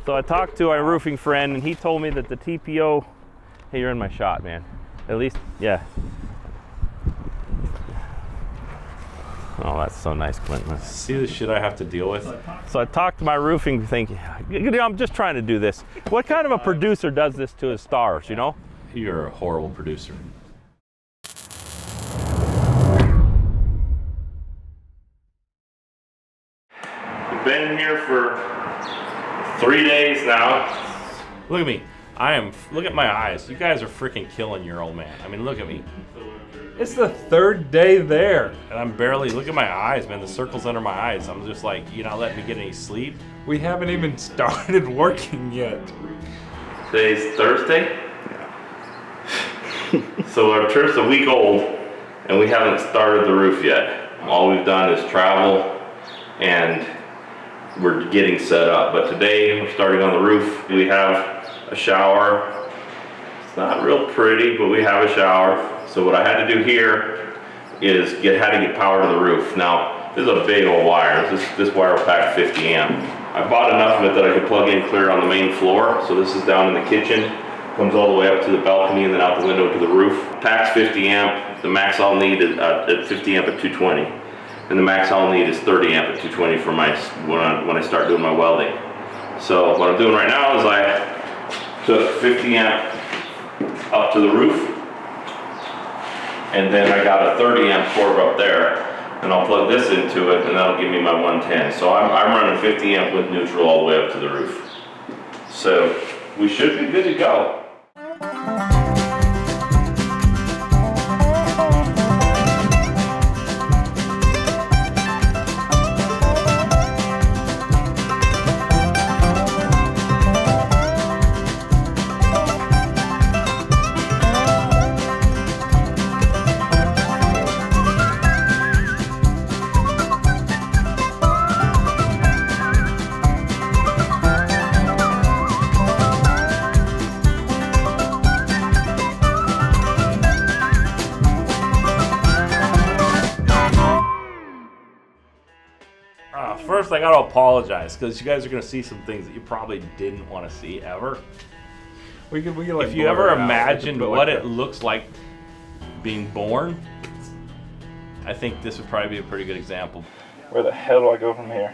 So I talked to our roofing friend, and he told me that the TPO, hey, you're in my shot, man. At least, yeah. Oh, that's so nice, Quinton. See the shit I have to deal with? So I talked to my roofing thing. You know, I'm just trying to do this. What kind of a producer does this to his stars, you know? You're a horrible producer. We've been here for 3 days now. Look at me. Look at my eyes. You guys are freaking killing your old man. I mean, look at me. It's the third day there. And I'm barely, look at my eyes, man. The circles under my eyes. I'm just like, you're not letting me get any sleep. We haven't even started working yet. Today's Thursday. So our trip's a week old, and we haven't started the roof yet. All we've done is travel, and we're getting set up. But today we're starting on the roof. We have a shower. It's not real pretty, but we have a shower. So what I had to do here is had to get power to the roof. Now, this is a big old wire. This wire will pack 50 amp. I bought enough of it that I could plug in clear on the main floor. So this is down in the kitchen, comes all the way up to the balcony and then out the window to the roof. Packs 50 amp. The max I'll need is at 50 amp at 220. And the max I'll need is 30 amp at 220 for when I start doing my welding. So what I'm doing right now is I took 50 amp up to the roof, and then I got a 30 amp cord up there, and I'll plug this into it, and that'll give me my 110. So I'm running 50 amp with neutral all the way up to the roof. So we should be good to go. First, I gotta apologize because you guys are gonna see some things that you probably didn't want to see ever. We can like if you ever imagined what it looks like being born, I think this would probably be a pretty good example. Where the hell do I go from here?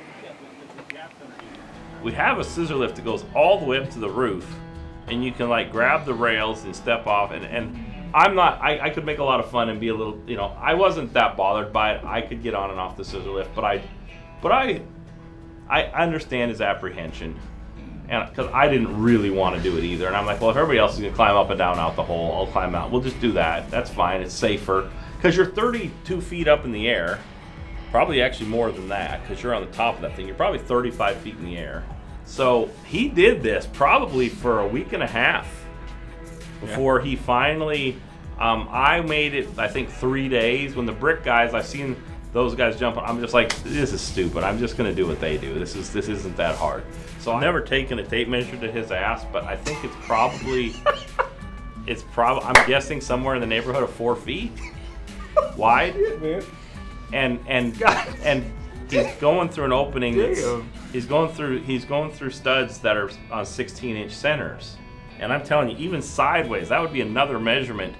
We have a scissor lift that goes all the way up to the roof, and you can like grab the rails and step off. And I'm not. I could make a lot of fun and be a little. You know, I wasn't that bothered by it. I could get on and off the scissor lift, but I understand his apprehension, and because I didn't really want to do it either. And I'm like, well, if everybody else is gonna climb up and down out the hole, I'll climb out. We'll just do that. That's fine. It's safer because you're 32 feet up in the air. Probably actually more than that because you're on the top of that thing. You're probably 35 feet in the air. So he did this probably for a week and a half before he finally. I made it. I think 3 days. When the brick guys, I've seen those guys jumping. I'm just like, this is stupid. I'm just gonna do what they do. This isn't that hard. So I've never taken a tape measure to his ass, but I think it's probably, I'm guessing somewhere in the neighborhood of 4 feet wide. And he's going through an opening that's, he's going through studs that are on 16-inch centers. And I'm telling you, even sideways, that would be another measurement.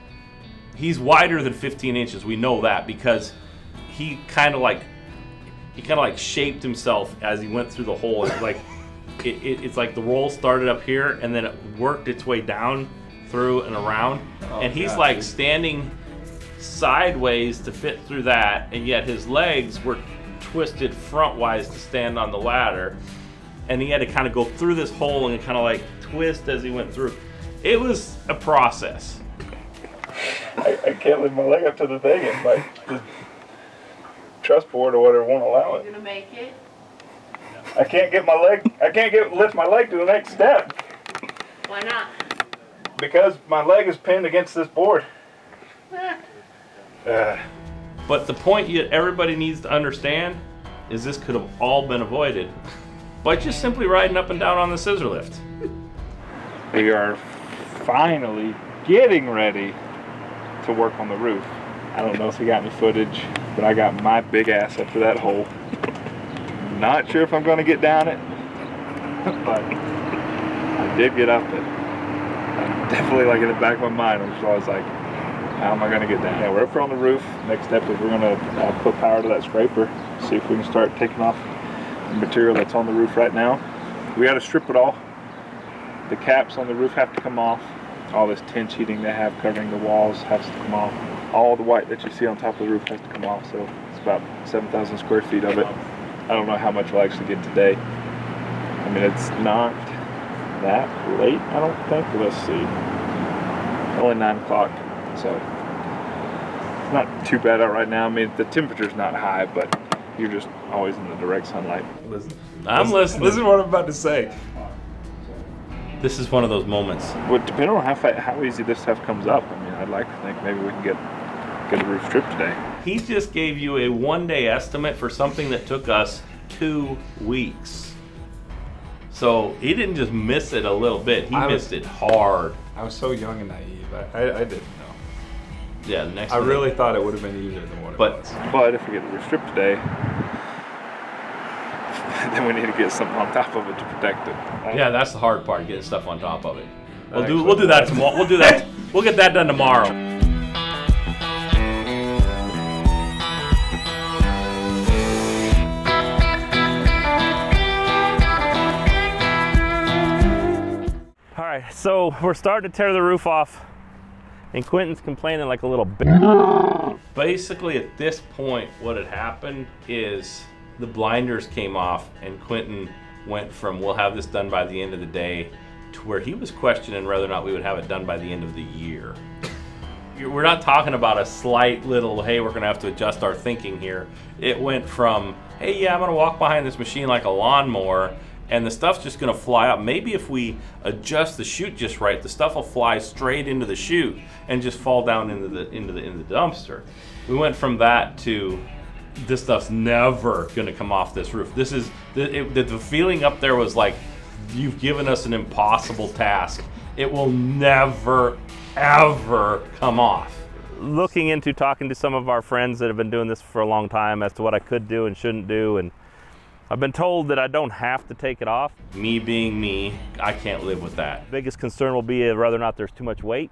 He's wider than 15 inches. We know that because he kind of like shaped himself as he went through the hole. It's like it's like the roll started up here and then it worked its way down through and around. And he's like standing sideways to fit through that, and yet his legs were twisted frontwise to stand on the ladder. And he had to kind of go through this hole and kind of like twist as he went through. It was a process. I can't lift my leg up to the thing, and like the truss board or whatever won't allow it. You're gonna make it? I can't lift my leg to the next step. Why not? Because my leg is pinned against this board. But the point everybody needs to understand is this could have all been avoided by just simply riding up and down on the scissor lift. We are finally getting ready to work on the roof. I don't know if you got any footage, but I got my big ass up to that hole. Not sure if I'm going to get down it, but did get up it. I'm definitely like in the back of my mind, I was always like, how am I gonna get down? Yeah, we're up here on the roof. Next step is we're gonna put power to that scraper, see if we can start taking off the material that's on the roof right now. We gotta strip it all. The caps on the roof have to come off. All this tin sheeting they have covering the walls has to come off. All the white that you see on top of the roof has to come off, so it's about 7,000 square feet of it. I don't know how much we'll actually get today. I mean, it's not that late, I don't think. Let's see. Only 9 o'clock, so it's not too bad out right now. I mean, the temperature's not high, but you're just always in the direct sunlight. I'm listening. Listen to what I'm about to say. This is one of those moments. Well, depending on how easy this stuff comes up, I mean, I'd like to think maybe we can get the roof stripped today. He just gave you a 1-day estimate for something that took us 2 weeks. So he didn't just miss it a little bit, he missed it hard. I was so young and naive. I didn't know. Yeah, the next I day. really thought it would have been easier than what it was. But if we get the roof stripped today, then we need to get something on top of it to protect it. Yeah, that's the hard part, getting stuff on top of it. We'll do that tomorrow. We'll do that. We'll get that done tomorrow. All right, so we're starting to tear the roof off, and Quinton's complaining like a little bitch. Basically, at this point, what had happened is the blinders came off, and Quinton went from we'll have this done by the end of the day to where he was questioning whether or not we would have it done by the end of the year. We're not talking about a slight little, hey, we're gonna have to adjust our thinking here. It went from, hey, yeah, I'm gonna walk behind this machine like a lawnmower, and the stuff's just gonna fly up. Maybe if we adjust the chute just right, the stuff will fly straight into the chute and just fall down into the dumpster. We went from that to this stuff's never gonna come off this roof. This is the feeling up there was like, you've given us an impossible task. It will never ever come off. Looking into talking to some of our friends that have been doing this for a long time as to what I could do and shouldn't do, and I've been told that I don't have to take it off. Me being me, I can't live with that. Biggest concern will be whether or not there's too much weight.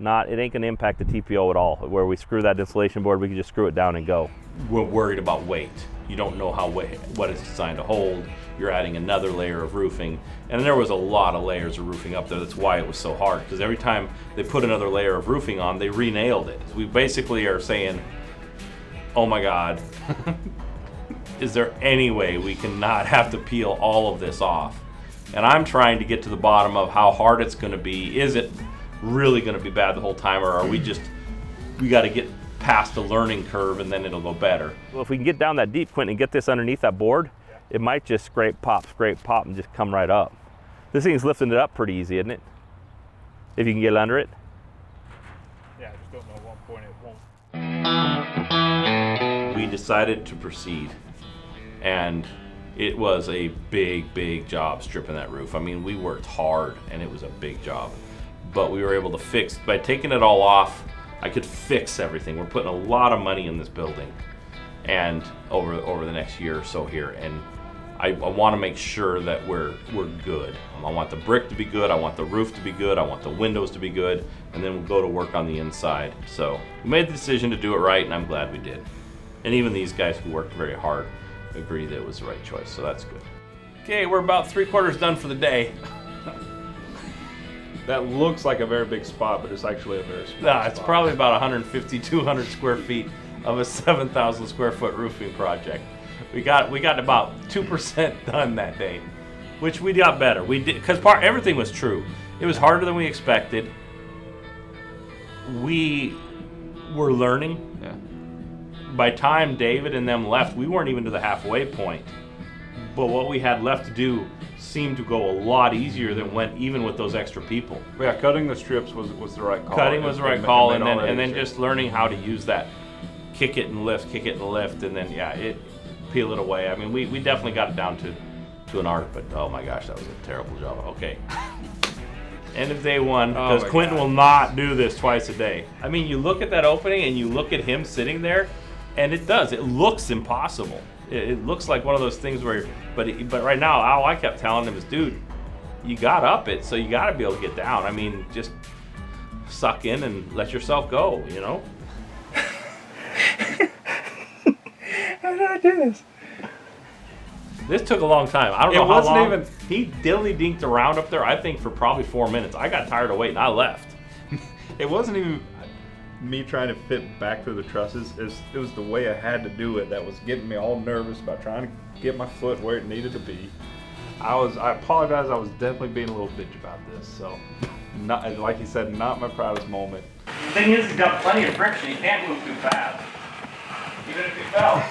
It ain't gonna impact the TPO at all. Where we screw that insulation board, we can just screw it down and go. We're worried about weight. You don't know what it's designed to hold. You're adding another layer of roofing. And there was a lot of layers of roofing up there. That's why it was so hard, because every time they put another layer of roofing on, they re-nailed it. We basically are saying, oh my God, is there any way we can not have to peel all of this off? And I'm trying to get to the bottom of how hard it's gonna be. Is it really gonna be bad the whole time, or are we gotta get past the learning curve and then it'll go better? Well, if we can get down that deep, Quinton, and get this underneath that board, it might just scrape, pop, and just come right up. This thing's lifting it up pretty easy, isn't it? If you can get under it. Yeah, I just don't know at what point it won't. We decided to proceed, and it was a big job stripping that roof. I mean, we worked hard and it was a big job, but we were able to fix, by taking it all off, I could fix everything. We're putting a lot of money in this building, and over the next year or so here, and I want to make sure that we're good. I want the brick to be good, I want the roof to be good, I want the windows to be good, and then we'll go to work on the inside. So we made the decision to do it right, and I'm glad we did. And even these guys who worked very hard agree that it was the right choice, so that's good. Okay, we're about 3/4 done for the day. That looks like a very big spot, but it's actually a very small Nah, it's spot. probably about 150, 200 square feet of a 7,000 square foot roofing project. We got about 2% done that day, which we got better. We did, because everything was true. It was harder than we expected. We were learning. Yeah. By time David and them left, we weren't even to the halfway point. But what we had left to do seemed to go a lot easier than went even with those extra people. Yeah, cutting the strips was the right call. Cutting was the right call, and all that then easier. just learning how to use that kick it and lift, and then peel it away. I mean, we definitely got it down to an art, but oh my gosh, that was a terrible job. Okay. End of day one, because Quinton will not do this twice a day. I mean, you look at that opening and you look at him sitting there, and it looks impossible. It looks like one of those things where, but right now, all I kept telling him is, dude, you got up it, so you got to be able to get down. I mean, just suck in and let yourself go, you know? How did I do this? This took a long time. I don't It know how wasn't long. even- He dilly-dinked around up there, I think, for probably 4 minutes. I got tired of waiting. I left. It wasn't even me trying to fit back through the trusses. It was the way I had to do it that was getting me all nervous about trying to get my foot where it needed to be. I apologize. I was definitely being a little bitch about this. So, not like he said, not my proudest moment. The thing is, he's got plenty of friction. He can't move too fast. Even if he fell.